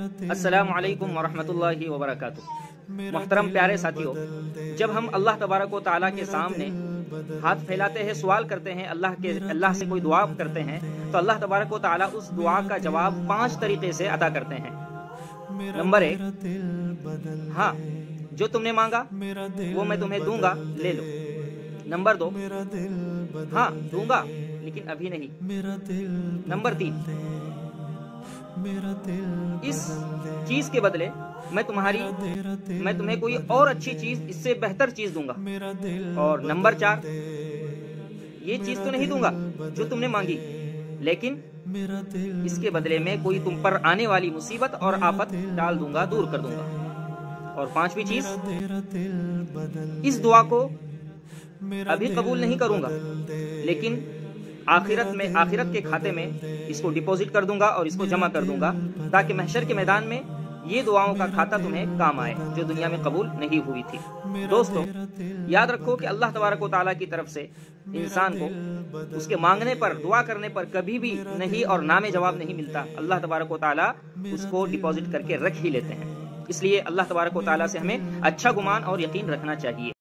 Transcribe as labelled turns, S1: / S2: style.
S1: अस्सलामु अलैकुम वरहमतुल्लाहि वबरकातुह। मोहतरम प्यारे साथियों, जब हम अल्लाह तबारक व तआला के सामने हाथ फैलाते हैं, सवाल करते हैं, अल्लाह से कोई दुआ करते हैं, तो अल्लाह तबारक व तआला उस दुआ का जवाब 5 तरीके से अदा करते हैं। नंबर 1, हाँ, जो तुमने मांगा वो मैं तुम्हें दूंगा, ले लो। नंबर 2, हाँ दूंगा लेकिन अभी नहीं। नंबर 3, इस चीज के बदले मैं तुम्हें कोई और अच्छी चीज, इससे बेहतर चीज दूंगा। और नंबर 4, ये चीज तो नहीं दूंगा जो तुमने मांगी, लेकिन इसके बदले में कोई तुम पर आने वाली मुसीबत और आफत डाल दूंगा, दूर कर दूंगा। और 5वीं चीज, इस दुआ को अभी कबूल नहीं करूंगा, लेकिन आखिरत के खाते में इसको डिपॉजिट कर दूंगा और इसको जमा कर दूंगा, ताकि महशर के मैदान में ये दुआओं का खाता तुम्हें काम आए जो दुनिया में कबूल नहीं हुई थी। दोस्तों, याद रखो कि अल्लाह तबारक व तआला की तरफ से इंसान को उसके मांगने पर, दुआ करने पर कभी भी नहीं और ना में जवाब नहीं मिलता। अल्लाह तबारक व तआला उसको डिपॉजिट करके रख ही लेते हैं। इसलिए अल्लाह तबारक व तआला से हमें अच्छा गुमान और यकीन रखना चाहिए।